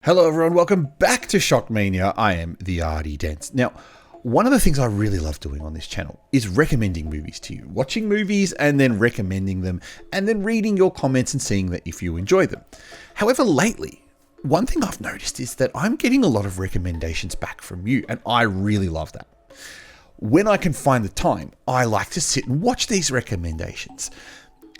Hello everyone, welcome back to Shockmania. I am the Artie Dents. Now, one of the things I really love doing on this channel is recommending movies to you. Watching movies and then recommending them and then reading your comments and seeing that if you enjoy them. However, lately, one thing I've noticed is that I'm getting a lot of recommendations back from you and I really love that. When I can find the time, I like to sit and watch these recommendations.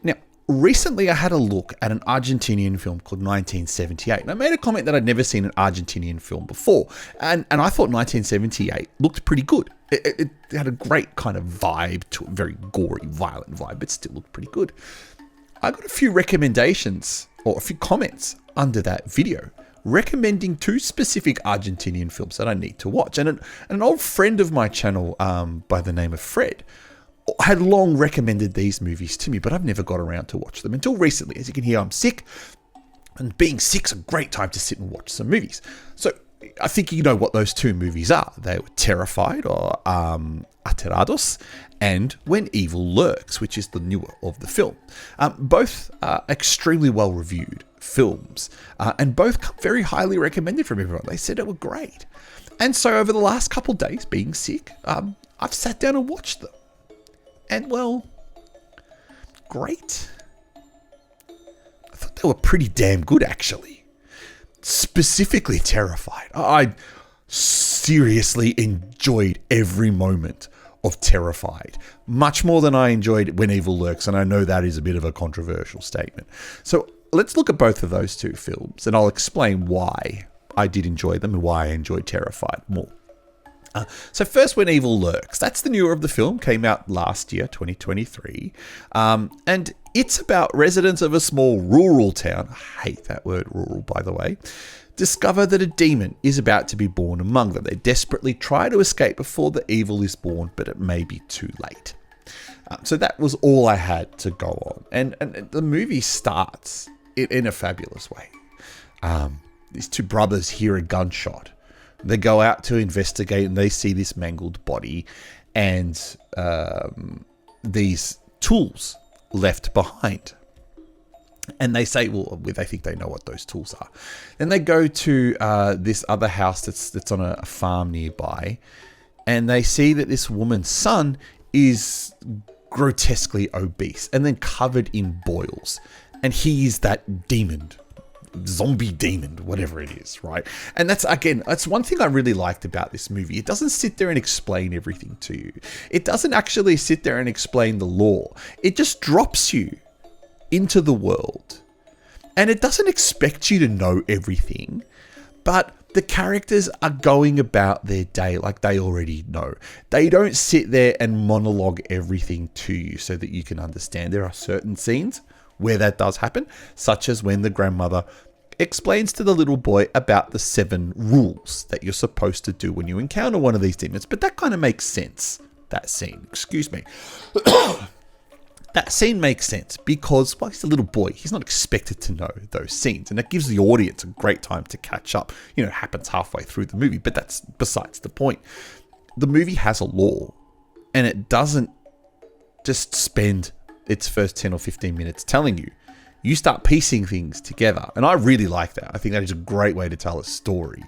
Now, recently I had a look at an Argentinian film called 1978. And I made a comment that I'd never seen an Argentinian film before. And I thought 1978 looked pretty good. It had a great kind of vibe to it, very gory, violent vibe, but still looked pretty good. I got a few recommendations or a few comments under that video recommending two specific Argentinian films that I need to watch. And an old friend of my channel by the name of Fred had long recommended these movies to me, but I've never got around to watch them until recently. As you can hear, I'm sick, and being sick's a great time to sit and watch some movies. So I think you know what those two movies are. They were Terrified, or Aterados, and When Evil Lurks, which is the newer of the film. Both are extremely well reviewed films, and both very highly recommended from everyone. They said it were great. And so over the last couple of days, being sick, I've sat down and watched them. And well, great. I thought they were pretty damn good, actually. Specifically Terrified. I seriously enjoyed every moment of Terrified. Much more than I enjoyed When Evil Lurks, and I know that is a bit of a controversial statement. So let's look at both of those two films, and I'll explain why I did enjoy them and why I enjoyed Terrified more. So first, When Evil Lurks. That's the newer of the film, came out last year, 2023. And it's about residents of a small rural town, I hate that word rural, by the way, discover that a demon is about to be born among them. They desperately try to escape before the evil is born, but it may be too late. So that was all I had to go on. And the movie starts in a fabulous way. These two brothers hear a gunshot. They go out to investigate and they see this mangled body and these tools left behind. And they say, well, they think they know what those tools are. Then they go to this other house that's on a farm nearby, and they see that this woman's son is grotesquely obese and then covered in boils. And he is that demon. Zombie demon, whatever it is, right? And that's one thing I really liked about this movie. It doesn't sit there and explain everything to you. It doesn't actually sit there and explain the lore. It just drops you into the world. And it doesn't expect you to know everything, but the characters are going about their day like they already know. They don't sit there and monologue everything to you so that you can understand. There are certain scenes where that does happen, such as when the grandmother explains to the little boy about the 7 rules that you're supposed to do when you encounter one of these demons. But that kind of makes sense, that scene. Excuse me. That scene makes sense because, well, he's a little boy. He's not expected to know those scenes. And that gives the audience a great time to catch up. You know, it happens halfway through the movie, but that's besides the point. The movie has a lore, and it doesn't just spend its first 10 or 15 minutes telling you. You start piecing things together. And I really like that. I think that is a great way to tell a story.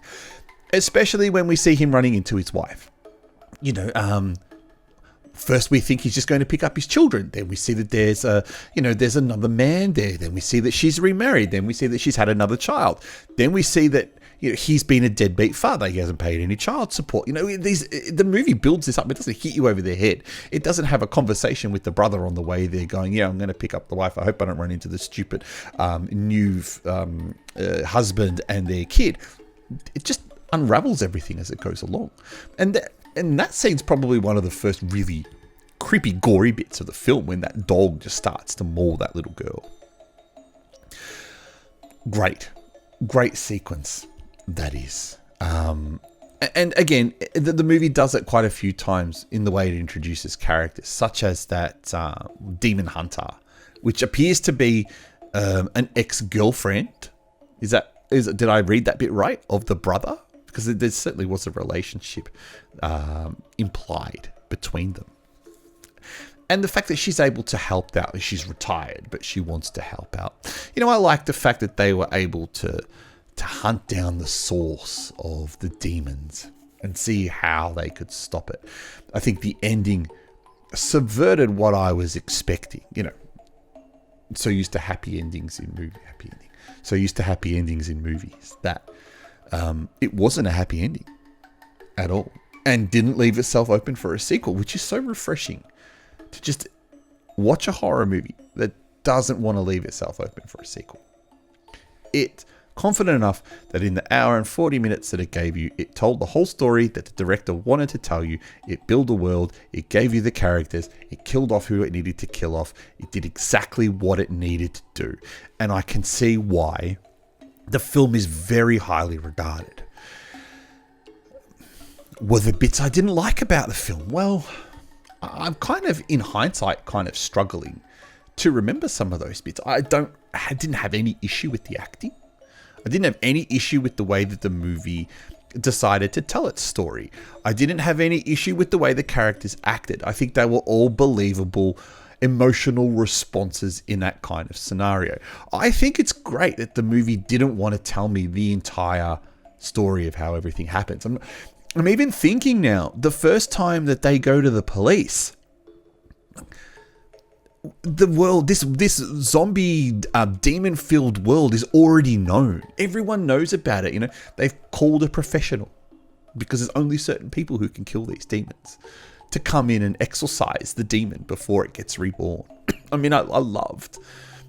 Especially when we see him running into his wife. You know, first we think he's just going to pick up his children. Then we see that there's another man there. Then we see that she's remarried. Then we see that she's had another child. Then we see that he's been a deadbeat father. He hasn't paid any child support. The movie builds this up. It doesn't hit you over the head. It doesn't have a conversation with the brother on the way there going, yeah, I'm going to pick up the wife. I hope I don't run into the stupid new husband and their kid. It just unravels everything as it goes along. And that scene's probably one of the first really creepy, gory bits of the film when that dog just starts to maul that little girl. Great sequence. That is. And again, the movie does it quite a few times in the way it introduces characters, such as that demon hunter, which appears to be an ex-girlfriend. Did I read that bit right? Of the brother? Because there certainly was a relationship implied between them. And the fact that she's able to help out, she's retired, but she wants to help out. I like the fact that they were able to to hunt down the source of the demons and see how they could stop it. I think the ending subverted what I was expecting. You know, so used to happy endings in movies that it wasn't a happy ending at all, and didn't leave itself open for a sequel, which is so refreshing to just watch a horror movie that doesn't want to leave itself open for a sequel. It confident enough that in the hour and 40 minutes that it gave you, it told the whole story that the director wanted to tell you. It built a world, it gave you the characters, it killed off who it needed to kill off, it did exactly what it needed to do. And I can see why the film is very highly regarded. Were there bits I didn't like about the film? Well, I'm kind of, in hindsight, kind of struggling to remember some of those bits. I didn't have any issue with the acting. I didn't have any issue with the way that the movie decided to tell its story. I didn't have any issue with the way the characters acted. I think they were all believable, emotional responses in that kind of scenario. I think it's great that the movie didn't want to tell me the entire story of how everything happens. I'm even thinking now, the first time that they go to the police, the world, this zombie demon-filled world is already known. Everyone knows about it. You know, they've called a professional, because there's only certain people who can kill these demons, to come in and exorcise the demon before it gets reborn. I mean, I loved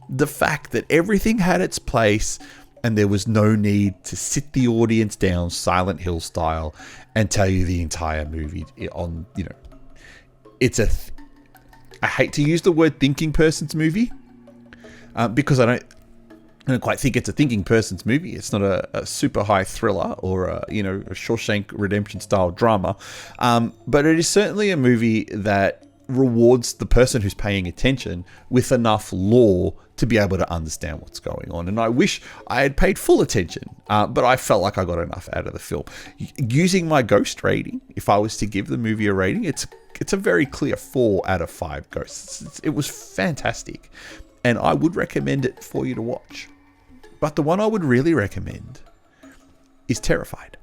the fact that everything had its place, and there was no need to sit the audience down Silent Hill style and tell you the entire movie on, you know, it's I hate to use the word thinking person's movie, because I don't quite think it's a thinking person's movie. It's not a super high thriller or a Shawshank Redemption style drama, but it is certainly a movie that rewards the person who's paying attention with enough lore to be able to understand what's going on. And I wish I had paid full attention, but I felt like I got enough out of the film. Using my ghost rating, if I was to give the movie a rating, it's a very clear 4 out of 5 ghosts. It was fantastic, and I would recommend it for you to watch. But the one I would really recommend is Terrified,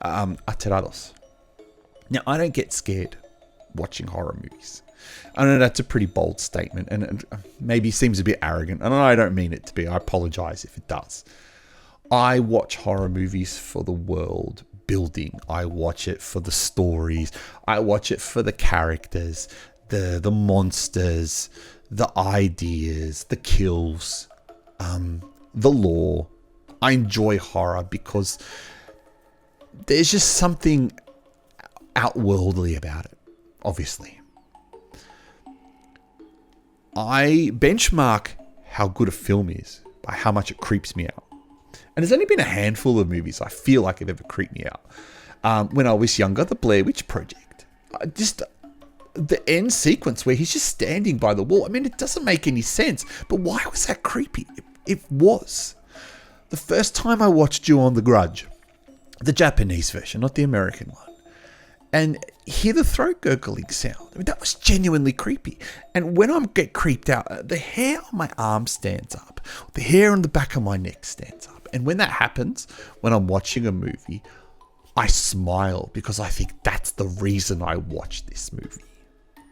Aterrados. Now, I don't get scared watching horror movies. I know that's a pretty bold statement, and maybe seems a bit arrogant, and I don't mean it to be. I apologize if it does. I watch horror movies for the world building. I watch it for the stories. I watch it for the characters, the monsters, the ideas, the kills, the lore. I enjoy horror because there's just something outworldly about it, obviously. I benchmark how good a film is by how much it creeps me out. And there's only been a handful of movies I feel like have ever creeped me out. When I was younger, The Blair Witch Project. Just the end sequence where he's just standing by the wall. I mean, it doesn't make any sense, but why was that creepy? It was. The first time I watched Ju-on the Grudge, the Japanese version, not the American one, and hear the throat gurgling sound. I mean, that was genuinely creepy. And when I get creeped out, the hair on my arm stands up. The hair on the back of my neck stands up. And when that happens, when I'm watching a movie, I smile because I think that's the reason I watched this movie,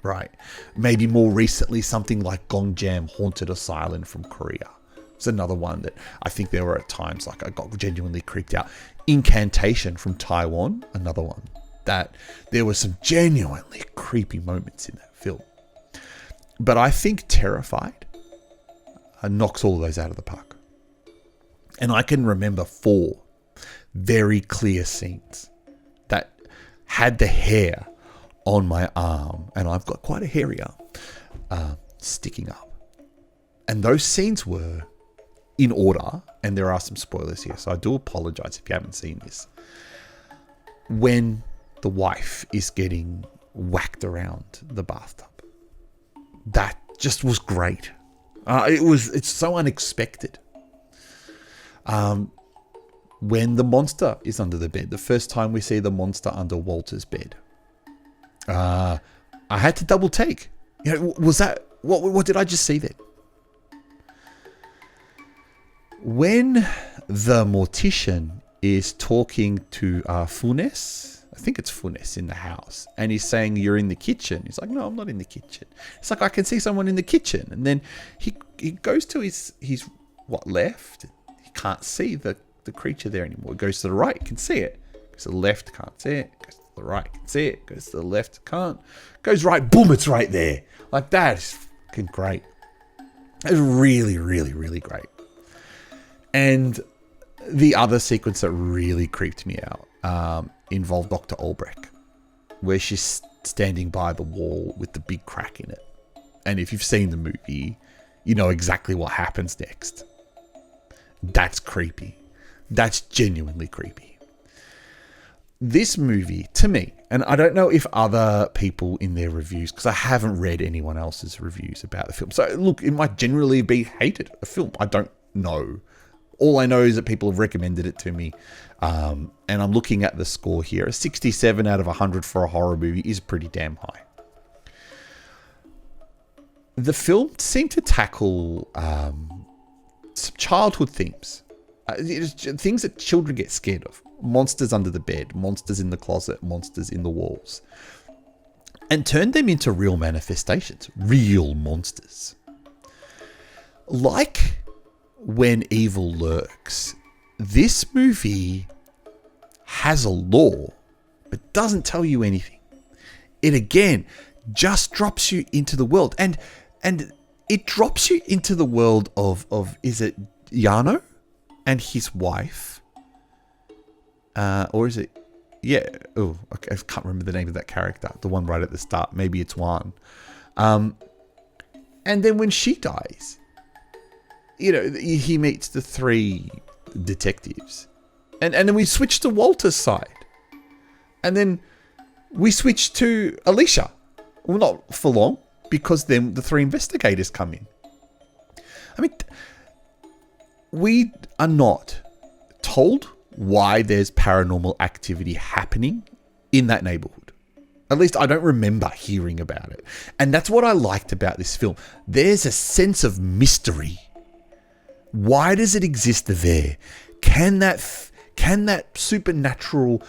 right? Maybe more recently, something like Gongjam Haunted Asylum from Korea. It's another one that I think there were at times like I got genuinely creeped out. Incantation from Taiwan, another one. That there were some genuinely creepy moments in that film. But I think Terrified knocks all of those out of the park. And I can remember 4 very clear scenes that had the hair on my arm, and I've got quite a hairy arm, sticking up. And those scenes were in order, and there are some spoilers here, so I do apologize if you haven't seen this. When the wife is getting whacked around the bathtub. That just was great. It's so unexpected. When the monster is under the bed, the first time we see the monster under Walter's bed, I had to double take. You know, was that what did I just see there? When the mortician is talking to Funes, I think it's Funes in the house, and he's saying, "You're in the kitchen." He's like, "No, I'm not in the kitchen." It's like, "I can see someone in the kitchen." And then he goes to his left. He can't see the creature there anymore. He goes to the right, can see it. Goes to the left, can't see it. Goes to the right, can see it. Goes to the left, can't. Goes right, boom, it's right there. Like, that is fucking great. It's really, really, really great. And the other sequence that really creeped me out involved Dr. Albrecht, where she's standing by the wall with the big crack in it. And if you've seen the movie, you know exactly what happens next. That's creepy. That's genuinely creepy. This movie, to me, and I don't know if other people in their reviews, because I haven't read anyone else's reviews about the film. So, look, it might generally be hated, a film. I don't know. All I know is that people have recommended it to me. And I'm looking at the score here. A 67 out of 100 for a horror movie is pretty damn high. The film seemed to tackle some childhood themes. Things that children get scared of. Monsters under the bed, monsters in the closet, monsters in the walls. And turned them into real manifestations. Real monsters. Like When Evil Lurks, this movie has a lore, but doesn't tell you anything. It again just drops you into the world. And it drops you into the world of is it Yano and his wife? Or is it? Yeah. Oh, okay. I can't remember the name of that character. The one right at the start. Maybe it's Juan. And then when she dies, you know, he meets the three detectives. And then we switch to Walter's side. And then we switch to Alicia. Well, not for long, because then the three investigators come in. I mean, we are not told why there's paranormal activity happening in that neighborhood. At least I don't remember hearing about it. And that's what I liked about this film. There's a sense of mystery. Why does it exist there? Can that supernatural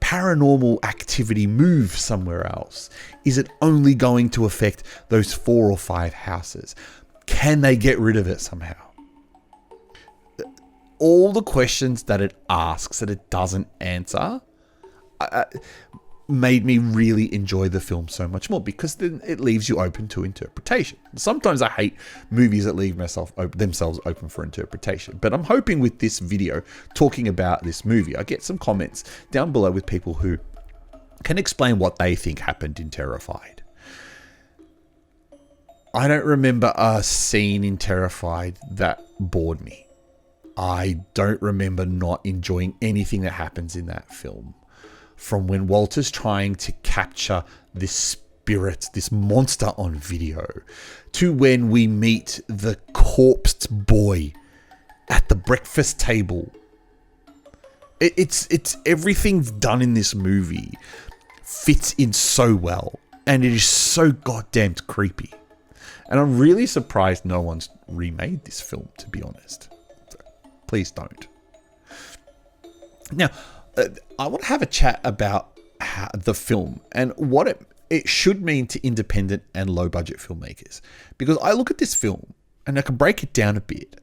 paranormal activity move somewhere else? Is it only going to affect those 4 or 5 houses? Can they get rid of it somehow? All the questions that it asks that it doesn't answer made me really enjoy the film so much more, because then it leaves you open to interpretation. Sometimes I hate movies that leave themselves open for interpretation, but I'm hoping with this video talking about this movie, I get some comments down below with people who can explain what they think happened in Terrified. I don't remember a scene in Terrified that bored me. I don't remember not enjoying anything that happens in that film. From when Walter's trying to capture this spirit, this monster on video, to when we meet the corpsed boy at the breakfast table. It's everything done in this movie fits in so well, and it is so goddamn creepy. And I'm really surprised no one's remade this film, to be honest. Please don't. Now, I want to have a chat about the film and what it should mean to independent and low-budget filmmakers. Because I look at this film and I can break it down a bit,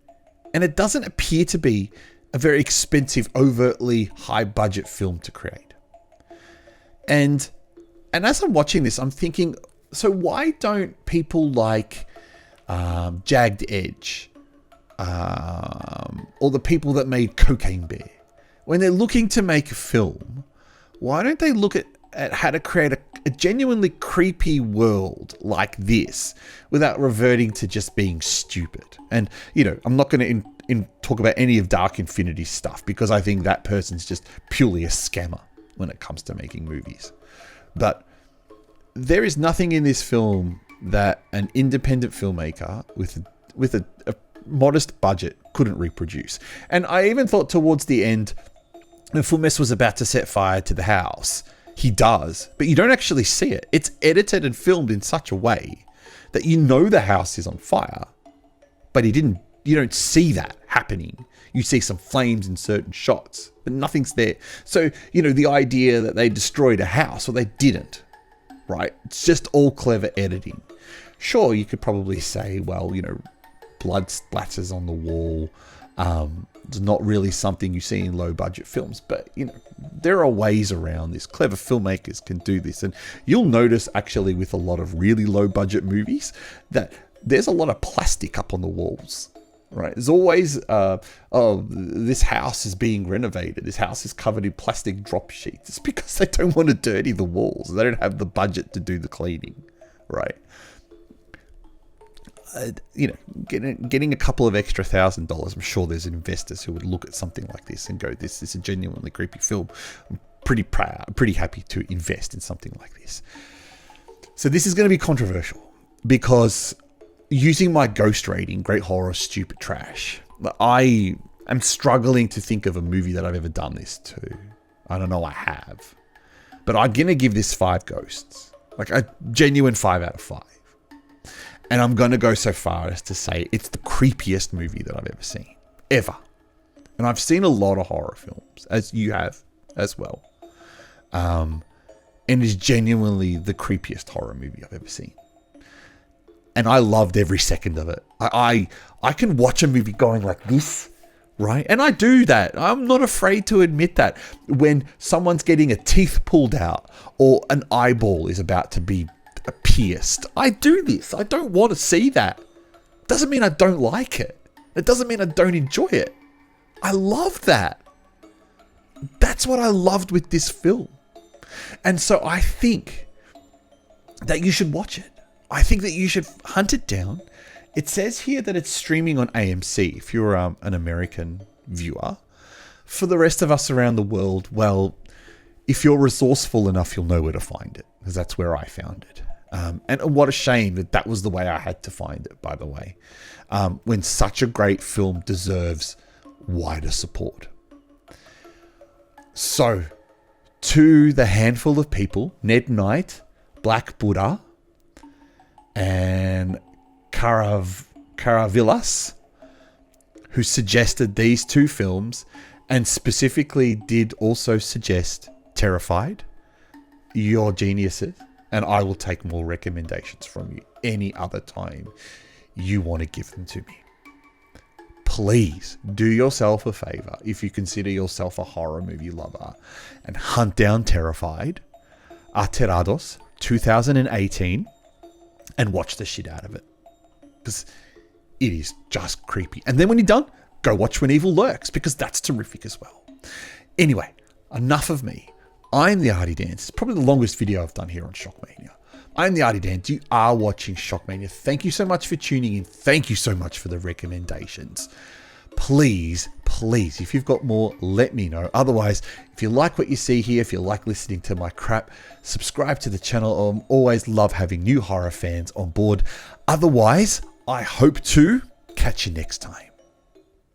and it doesn't appear to be a very expensive, overtly high-budget film to create. And as I'm watching this, I'm thinking, so why don't people like Jagged Edge, or the people that made Cocaine Bear, when they're looking to make a film, why don't they look at how to create a genuinely creepy world like this without reverting to just being stupid? And, you know, I'm not going to talk about any of Dark Infinity's stuff, because I think that person's just purely a scammer when it comes to making movies. But there is nothing in this film that an independent filmmaker with a modest budget couldn't reproduce. And I even thought towards the end, when Fumes was about to set fire to the house, he does, but you don't actually see it. It's edited and filmed in such a way that you know the house is on fire, but you don't see that happening You see some flames in certain shots, but nothing's there. So, the idea that they destroyed a house, well, they didn't, right? It's just all clever editing. Sure, you could probably say, well, blood splatters on the wall. It's not really something you see in low budget films, but there are ways around this. Clever filmmakers can do this, and you'll notice actually with a lot of really low budget movies that there's a lot of plastic up on the walls, right? There's always, this house is being renovated. This house is covered in plastic drop sheets. It's because they don't want to dirty the walls. They don't have the budget to do the cleaning, right? Getting a couple of extra $1,000, I'm sure there's investors who would look at something like this and go, this is a genuinely creepy film. I'm pretty happy to invest in something like this. So this is going to be controversial because using my ghost rating, great horror, stupid trash, I am struggling to think of a movie that I've ever done this to. I don't know I have. But I'm going to give this 5 ghosts. Like a genuine 5 out of 5. And I'm going to go so far as to say it's the creepiest movie that I've ever seen. Ever. And I've seen a lot of horror films, as you have as well. And it's genuinely the creepiest horror movie I've ever seen. And I loved every second of it. I can watch a movie going like this, right? And I do that. I'm not afraid to admit that. When someone's getting a teeth pulled out or an eyeball is about to be pierced, I do this. I don't want to see that. Doesn't mean I don't like it. It doesn't mean I don't enjoy it. I love that. That's what I loved with this film. And so I think that you should watch it. I think that you should hunt it down. It says here that it's streaming on AMC if you're an American viewer. For the rest of us around the world, well, if you're resourceful enough, you'll know where to find it, because that's where I found it. And what a shame that was the way I had to find it, by the way, when such a great film deserves wider support. So, to the handful of people, Ned Knight, Black Buddha, and Caravillas, who suggested these 2 films, and specifically did also suggest Terrified, you're geniuses. And I will take more recommendations from you any other time you want to give them to me. Please do yourself a favor if you consider yourself a horror movie lover and hunt down Terrified, Aterrados, 2018, and watch the shit out of it. Because it is just creepy. And then when you're done, go watch When Evil Lurks, because that's terrific as well. Anyway, enough of me. I'm the Artie Dance. It's probably the longest video I've done here on Shockmania. I'm the Artie Dance. You are watching Shockmania. Thank you so much for tuning in. Thank you so much for the recommendations. Please, if you've got more, let me know. Otherwise, if you like what you see here, if you like listening to my crap, subscribe to the channel. I always love having new horror fans on board. Otherwise, I hope to catch you next time.